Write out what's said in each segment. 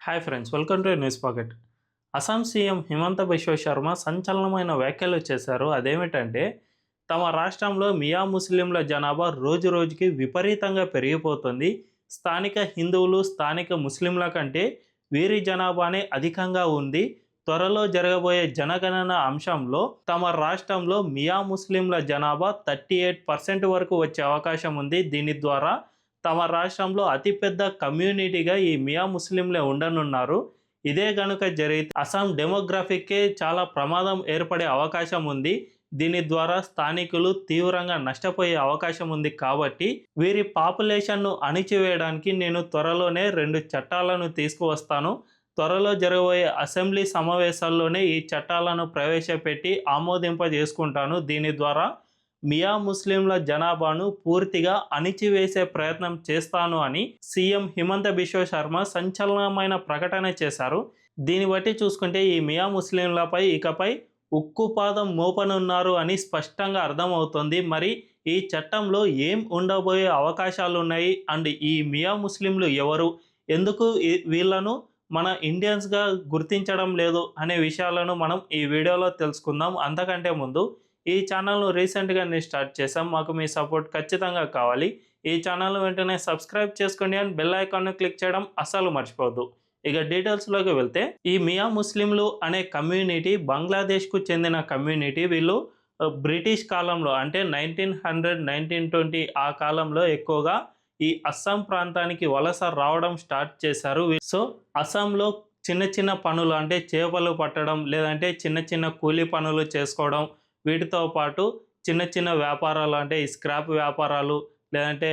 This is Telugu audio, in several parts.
Hi friends, welcome to news pocket. Assam CM Himanta Biswa Sarma సంచలనమైన వ్యాఖ్యలు చేశారు. అదేమిటంటే, తమ రాష్ట్రంలో మియా ముస్లింల జనాభా రోజు రోజుకి విపరీతంగా పెరిగిపోతుంది. స్థానిక హిందువులు, స్థానిక ముస్లింల కంటే వీరి జనాభానే అధికంగా ఉంది. త్వరలో జరగబోయే జనగణన అంశంలో తమ రాష్ట్రంలో మియా ముస్లింల జనాభా 38% వరకు వచ్చే అవకాశం ఉంది. దీని ద్వారా తమ రాష్ట్రంలో అతిపెద్ద కమ్యూనిటీగా ఈ మియా ముస్లింలే ఉండనున్నారు. ఇదే గనుక జరిగితే అస్సాం డెమోగ్రఫీకే చాలా ప్రమాదం ఏర్పడే అవకాశం ఉంది. దీని ద్వారా స్థానికులు తీవ్రంగా నష్టపోయే అవకాశం ఉంది. కాబట్టి వీరి పాపులేషన్ను అణిచివేయడానికి నేను త్వరలోనే 2 చట్టాలను తీసుకువస్తాను. త్వరలో జరగబోయే అసెంబ్లీ సమావేశాల్లోనే ఈ చట్టాలను ప్రవేశపెట్టి ఆమోదింపజేసుకుంటాను. దీని ద్వారా మియా ముస్లింల జనాభాను పూర్తిగా అణిచివేసే ప్రయత్నం చేస్తాను అని సీఎం హిమంత బిశ్వ శర్మ సంచలనమైన ప్రకటన చేశారు. దీన్ని బట్టి చూసుకుంటే ఈ మియా ముస్లింలపై ఇకపై ఉక్కుపాదం మోపనున్నారు అని స్పష్టంగా అర్థమవుతుంది. మరి ఈ చట్టంలో ఏం ఉండబోయే అవకాశాలు ఉన్నాయి, అండ్ ఈ మియా ముస్లింలు ఎవరు, ఎందుకు వీళ్ళను మన ఇండియన్స్గా గుర్తించడం లేదు అనే విషయాలను మనం ఈ వీడియోలో తెలుసుకుందాం. అంతకంటే ముందు ఈ ఛానల్ను రీసెంట్గానే స్టార్ట్ చేసాం. మాకు మీ సపోర్ట్ ఖచ్చితంగా కావాలి. ఈ ఛానల్ వెంటనే సబ్స్క్రైబ్ చేసుకోండి అండ్ బెల్ ఐకాన్ను క్లిక్ చేయడం అస్సలు మర్చిపోవద్దు. ఇక డీటెయిల్స్లోకి వెళ్తే, ఈ మియా ముస్లింలు అనే కమ్యూనిటీ బంగ్లాదేశ్కు చెందిన కమ్యూనిటీ. వీళ్ళు బ్రిటిష్ కాలంలో అంటే 1900, 1920 ఆ కాలంలో ఎక్కువగా ఈ అస్సాం ప్రాంతానికి వలస రావడం స్టార్ట్ చేశారు. సో అస్సాంలో చిన్న చిన్న పనులు అంటే చేపలు పట్టడం, లేదంటే చిన్న చిన్న కూలీ పనులు చేసుకోవడం, వీటితో పాటు చిన్న చిన్న వ్యాపారాలు అంటే ఈ స్క్రాప్ వ్యాపారాలు, లేదంటే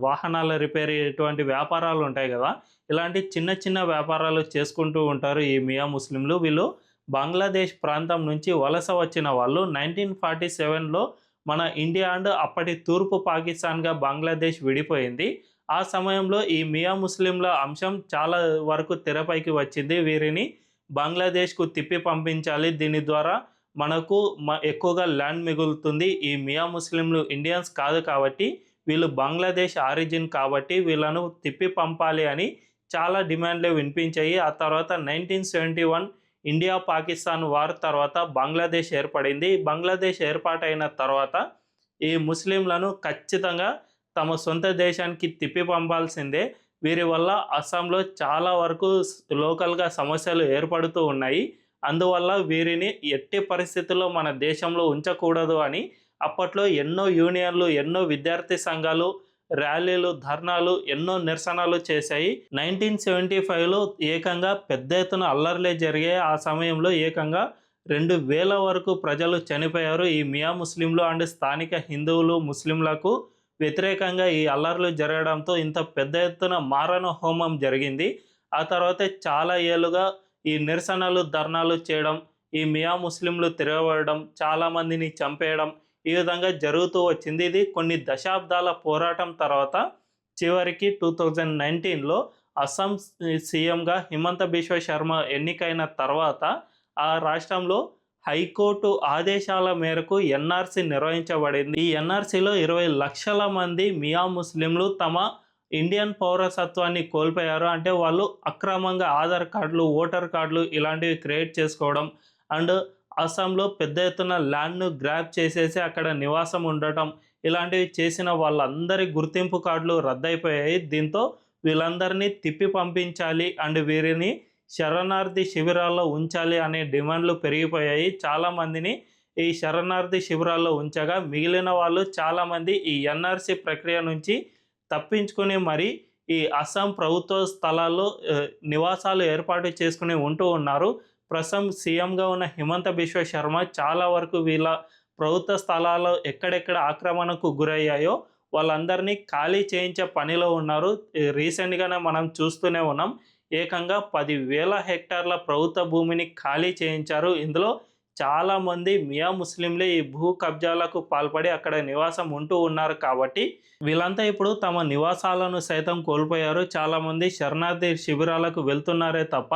వాహనాల రిపేర్, ఇటువంటి వ్యాపారాలు ఉంటాయి కదా, ఇలాంటి చిన్న చిన్న వ్యాపారాలు చేసుకుంటూ ఉంటారు ఈ మియా ముస్లింలు. వీళ్ళు బంగ్లాదేశ్ ప్రాంతం నుంచి వలస వచ్చిన వాళ్ళు. 1947లో మన ఇండియా అండ్ అప్పటి తూర్పు పాకిస్తాన్గా బంగ్లాదేశ్ విడిపోయింది. ఆ సమయంలో ఈ మియా ముస్లింల అంశం చాలా వరకు తెరపైకి వచ్చింది. వీరిని బంగ్లాదేశ్కు తిప్పి పంపించాలి, దీని ద్వారా మనకు ఎక్కువగా ల్యాండ్ మిగులుతుంది. ఈ మియా ముస్లింలు ఇండియన్స్ కాదు కాబట్టి, వీళ్ళు బంగ్లాదేశ్ ఆరిజిన్ కాబట్టి వీళ్ళను తిప్పి పంపాలి అని చాలా డిమాండ్లు వినిపించాయి. ఆ తర్వాత 1971 ఇండియా పాకిస్తాన్ వార్ తర్వాత బంగ్లాదేశ్ ఏర్పడింది. బంగ్లాదేశ్ ఏర్పాటైన తర్వాత ఈ ముస్లింలను ఖచ్చితంగా తమ సొంత దేశానికి తిప్పి పంపాల్సిందే. వీరి వల్ల అస్సాంలో చాలా వరకు లోకల్గా సమస్యలు ఏర్పడుతూ ఉన్నాయి. అందువల్ల వీరిని ఎట్టి పరిస్థితుల్లో మన దేశంలో ఉంచకూడదు అని అప్పట్లో ఎన్నో యూనియన్లు, ఎన్నో విద్యార్థి సంఘాలు ర్యాలీలు, ధర్నాలు, ఎన్నో నిరసనలు చేశాయి. 1975లో ఏకంగా పెద్ద ఎత్తున అల్లర్లే జరిగాయి. ఆ సమయంలో ఏకంగా 2000 వరకు ప్రజలు చనిపోయారు. ఈ మియా ముస్లింలు అండ్ స్థానిక హిందువులు, ముస్లింలకు వ్యతిరేకంగా ఈ అల్లర్లు జరగడంతో ఇంత పెద్ద ఎత్తున మారణ హోమం జరిగింది. ఆ తర్వాత చాలా ఏళ్ళుగా ఈ నిరసనలు, ధర్నాలు చేయడం, ఈ మియా ముస్లింలు తిరగబడడం, చాలామందిని చంపేయడం, ఈ విధంగా జరుగుతూ వచ్చింది. ఇది కొన్ని దశాబ్దాల పోరాటం తర్వాత చివరికి 2019లో అస్సాం సీఎంగా హిమంత బిశ్వ శర్మ ఎన్నికైన తర్వాత ఆ రాష్ట్రంలో హైకోర్టు ఆదేశాల మేరకు ఎన్ఆర్సీ నిర్వహించబడింది. ఈ ఎన్ఆర్సీలో 20 లక్షల మంది మియా ముస్లింలు తమ ఇండియన్ పౌరసత్వాన్ని కోల్పోయారు. అంటే వాళ్ళు అక్రమంగా ఆధార్ కార్డులు, ఓటర్ కార్డులు ఇలాంటివి క్రియేట్ చేసుకోవడం, అండ్ అస్సాంలో పెద్ద ఎత్తున ల్యాండ్ను గ్రాప్ చేసేసి అక్కడ నివాసం ఉండటం, ఇలాంటివి చేసిన వాళ్ళందరి గుర్తింపు కార్డులు రద్దయిపోయాయి. దీంతో వీళ్ళందరినీ తిప్పి పంపించాలి అండ్ వీరిని శరణార్థి శిబిరాల్లో ఉంచాలి అనే డిమాండ్లు పెరిగిపోయాయి. చాలామందిని ఈ శరణార్థి శిబిరాల్లో ఉంచగా మిగిలిన వాళ్ళు చాలామంది ఈ ఎన్ఆర్సీ ప్రక్రియ నుంచి తప్పించుకుని మరి ఈ అస్సాం ప్రభుత్వ స్థలాల్లో నివాసాలు ఏర్పాటు చేసుకుని ఉంటూ ఉన్నారు. ప్రస్తుతం సీఎంగా ఉన్న హిమంత బిశ్వ శర్మ చాలా వరకు వీళ్ళ ప్రభుత్వ స్థలాల్లో ఎక్కడెక్కడ ఆక్రమణకు గురయ్యాయో వాళ్ళందరినీ ఖాళీ చేయించే పనిలో ఉన్నారు. రీసెంట్గానే మనం చూస్తూనే ఉన్నాం, ఏకంగా 10,000 హెక్టార్ల ప్రభుత్వ భూమిని ఖాళీ చేయించారు. ఇందులో చాలామంది మియా ముస్లింలే ఈ భూ కబ్జాలకు పాల్పడి అక్కడ నివాసం ఉంటూ ఉన్నారు. కాబట్టి వీళ్ళంతా ఇప్పుడు తమ నివాసాలను సైతం కోల్పోయారు. చాలామంది శరణార్థి శిబిరాలకు వెళ్తున్నారే తప్ప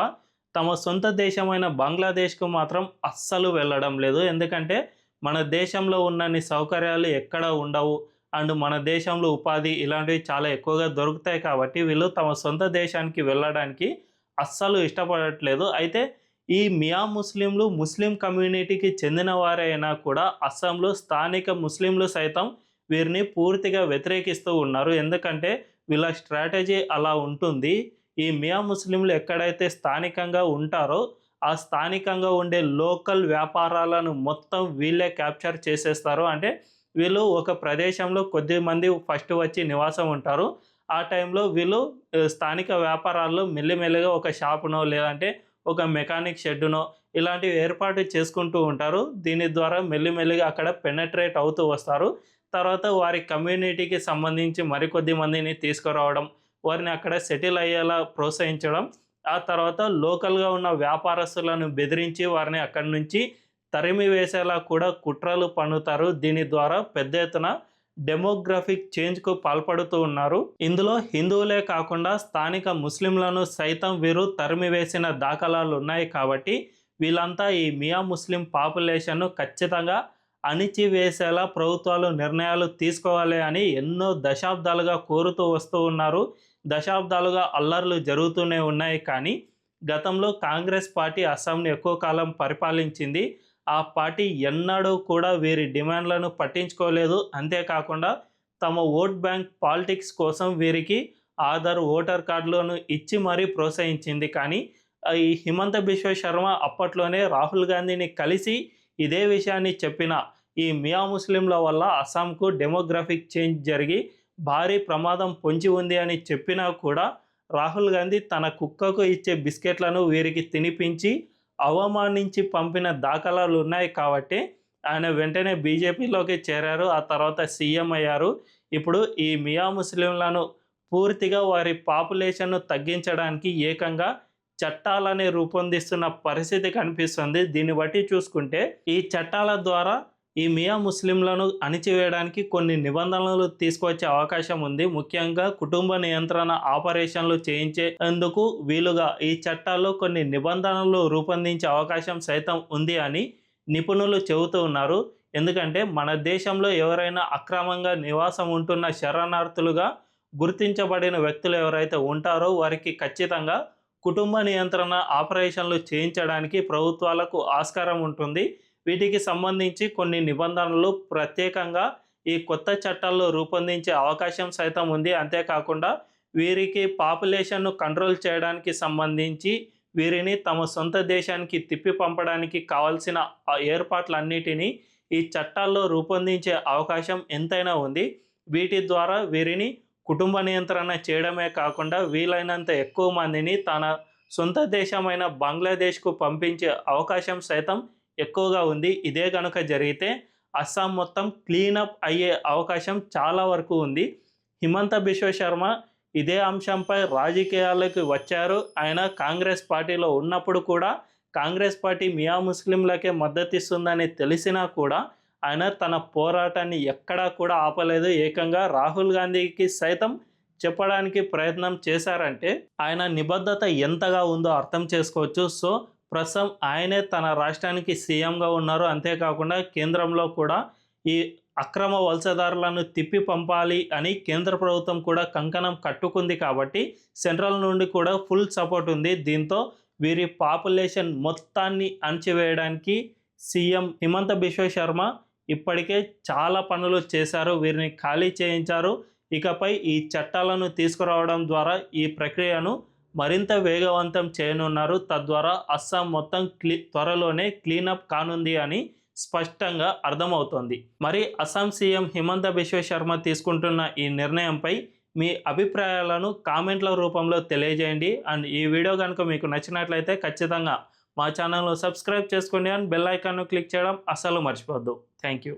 తమ సొంత దేశమైన బంగ్లాదేశ్కు మాత్రం అస్సలు వెళ్ళడం లేదు. ఎందుకంటే మన దేశంలో ఉన్నన్ని సౌకర్యాలు ఎక్కడ ఉండవు, అండ్ మన దేశంలో ఉపాధి ఇలాంటివి చాలా ఎక్కువగా దొరుకుతాయి. కాబట్టి వీళ్ళు తమ సొంత దేశానికి వెళ్ళడానికి అస్సలు ఇష్టపడట్లేదు. అయితే ఈ మియా ముస్లింలు ముస్లిం కమ్యూనిటీకి చెందిన వారే అయినా కూడా అస్సాంలో స్థానిక ముస్లింలు సైతం వీరిని పూర్తిగా వ్యతిరేకిస్తూ ఉన్నారు. ఎందుకంటే వీళ్ళ స్ట్రాటజీ అలా ఉంటుంది. ఈ మియా ముస్లింలు ఎక్కడైతే స్థానికంగా ఉంటారో ఆ స్థానికంగా ఉండే లోకల్ వ్యాపారాలను మొత్తం వీళ్ళే క్యాప్చర్ చేసేస్తారు. అంటే వీళ్ళు ఒక ప్రదేశంలో కొద్దిమంది ఫస్ట్ వచ్చి నివాసం ఉంటారు. ఆ టైంలో వీళ్ళు స్థానిక వ్యాపారాల్లో మెల్లిమెల్లిగా ఒక షాపునో లేదంటే ఒక మెకానిక్ షెడ్డునో ఇలాంటివి ఏర్పాటు చేసుకుంటూ ఉంటారు. దీని ద్వారా మెల్లిమెల్లిగా అక్కడ పెనెట్రేట్ అవుతూ వస్తారు. తర్వాత వారి కమ్యూనిటీకి సంబంధించి మరికొద్ది మందిని తీసుకురావడం, వారిని అక్కడ సెటిల్ అయ్యేలా ప్రోత్సహించడం, ఆ తర్వాత లోకల్‌గా ఉన్న వ్యాపారస్తులను బెదిరించి వారిని అక్కడి నుంచి తరిమి వేసేలా కూడా కుట్రలు పన్నుతారు. దీని ద్వారా పెద్ద ఎత్తున డెమోగ్రఫిక్ చేంజ్‌కు పాల్పడుతూ ఉన్నారు. ఇందులో హిందువులే కాకుండా స్థానిక ముస్లింలను సైతం వీరు తరిమివేసిన దాఖలాలున్నాయి కాబట్టి వీళ్ళంతా ఈ మియా ముస్లిం పాపులేషన్‌ను ఖచ్చితంగా అణిచివేసేలా ప్రభుత్వాలు నిర్ణయాలు తీసుకోవాలి అని ఎన్నో దశాబ్దాలుగా కోరుతూ వస్తూ ఉన్నారు. దశాబ్దాలుగా అల్లర్లు జరుగుతూనే ఉన్నాయి. కానీ గతంలో కాంగ్రెస్ పార్టీ అస్సాంని ఎక్కువ కాలం పరిపాలించింది. ఆ పార్టీ ఎన్నడూ కూడా వీరి డిమాండ్లను పట్టించుకోలేదు. అంతేకాకుండా తమ ఓట్ బ్యాంక్ పాలిటిక్స్ కోసం వీరికి ఆధార్ ఓటర్ కార్డులను ఇచ్చి మరీ ప్రోత్సహించింది. కానీ ఈ హిమంత బిశ్వ శర్మ అప్పట్లోనే రాహుల్ గాంధీని కలిసి ఇదే విషయాన్ని చెప్పిన ఈ మియా ముస్లింల వల్ల అస్సాంకు డెమోగ్రఫిక్ చేంజ్ జరిగి భారీ ప్రమాదం పొంచి ఉంది అని చెప్పినా కూడా రాహుల్ గాంధీ తన కుక్కకు ఇచ్చే బిస్కెట్లను వీరికి తినిపించి అవమానించి పంపిన దాఖలాలు ఉన్నాయి. కాబట్టి ఆయన వెంటనే బీజేపీలోకి చేరారు. ఆ తర్వాత సీఎం అయ్యారు. ఇప్పుడు ఈ మియా ముస్లింలను పూర్తిగా వారి పాపులేషన్ను తగ్గించడానికి ఏకంగా చట్టాలని రూపొందిస్తున్న పరిస్థితి కనిపిస్తుంది. దీన్ని బట్టి చూసుకుంటే ఈ చట్టాల ద్వారా ఈ మియా ముస్లింలను అణిచివేయడానికి కొన్ని నిబంధనలు తీసుకొచ్చే అవకాశం ఉంది. ముఖ్యంగా కుటుంబ నియంత్రణ ఆపరేషన్లు చేయించేందుకు వీలుగా ఈ చట్టాల్లో కొన్ని నిబంధనలు రూపొందించే అవకాశం సైతం ఉంది అని నిపుణులు చెబుతూ ఉన్నారు. ఎందుకంటే మన దేశంలో ఎవరైనా అక్రమంగా నివాసం ఉంటున్న శరణార్థులుగా గుర్తించబడిన వ్యక్తులు ఎవరైతే ఉంటారో వారికి ఖచ్చితంగా కుటుంబ నియంత్రణ ఆపరేషన్లు చేయించడానికి ప్రభుత్వాలకు ఆస్కారం ఉంటుంది. వీటికి సంబంధించి కొన్ని నిబంధనలు ప్రత్యేకంగా ఈ కొత్త చట్టాల్లో రూపొందించే అవకాశం సైతం ఉంది. అంతేకాకుండా వీరికి పాపులేషన్ను కంట్రోల్ చేయడానికి సంబంధించి వీరిని తమ సొంత దేశానికి తిప్పి పంపడానికి కావాల్సిన ఏర్పాట్లన్నిటినీ ఈ చట్టాల్లో రూపొందించే అవకాశం ఎంతైనా ఉంది. వీటి ద్వారా వీరిని కుటుంబ నియంత్రణ చేయడమే కాకుండా వీలైనంత ఎక్కువ మందిని తన సొంత దేశమైన బంగ్లాదేశ్కు పంపించే అవకాశం సైతం ఎక్కువగా ఉంది. ఇదే కనుక జరిగితే అస్సాం మొత్తం క్లీనప్ అయ్యే అవకాశం చాలా వరకు ఉంది. హిమంత బిశ్వ శర్మ ఇదే అంశంపై రాజకీయాలకు వచ్చారు. ఆయన కాంగ్రెస్ పార్టీలో ఉన్నప్పుడు కూడా కాంగ్రెస్ పార్టీ మియా ముస్లింలకే మద్దతిస్తుందని తెలిసినా కూడా ఆయన తన పోరాటాన్ని ఎక్కడా కూడా ఆపలేదు. ఏకంగా రాహుల్ గాంధీకి సైతం చెప్పడానికి ప్రయత్నం చేశారంటే ఆయన నిబద్ధత ఎంతగా ఉందో అర్థం చేసుకోవచ్చు. సో ప్రస్తుతం ఆయనే తన రాష్ట్రానికి సీఎంగా ఉన్నారు. అంతేకాకుండా కేంద్రంలో కూడా ఈ అక్రమ వలసదారులను తిప్పి పంపాలి అని కేంద్ర ప్రభుత్వం కూడా కంకణం కట్టుకుంది. కాబట్టి సెంట్రల్ నుండి కూడా ఫుల్ సపోర్ట్ ఉంది. దీంతో వీరి పాపులేషన్ మొత్తాన్ని అణచివేయడానికి సీఎం హిమంత బిశ్వ శర్మ ఇప్పటికే చాలా పనులు చేశారు. వీరిని ఖాళీ చేయించారు. ఇకపై ఈ చట్టాలను తీసుకురావడం ద్వారా ఈ ప్రక్రియను మరింత వేగవంతం చేయనున్నారు. తద్వారా అస్సాం మొత్తం త్వరలోనే క్లీనప్ కానుంది అని స్పష్టంగా అర్థమవుతోంది. మరి అస్సాం సీఎం హిమంత బిశ్వ శర్మ తీసుకుంటున్న ఈ నిర్ణయంపై మీ అభిప్రాయాలను కామెంట్ల రూపంలో తెలియజేయండి. అండ్ ఈ వీడియో కనుక మీకు నచ్చినట్లయితే ఖచ్చితంగా మా ఛానల్ను సబ్స్క్రైబ్ చేసుకోండి అండ్ బెల్ ఐకాన్ను క్లిక్ చేయడం అస్సలు మర్చిపోవద్దు. Thank you.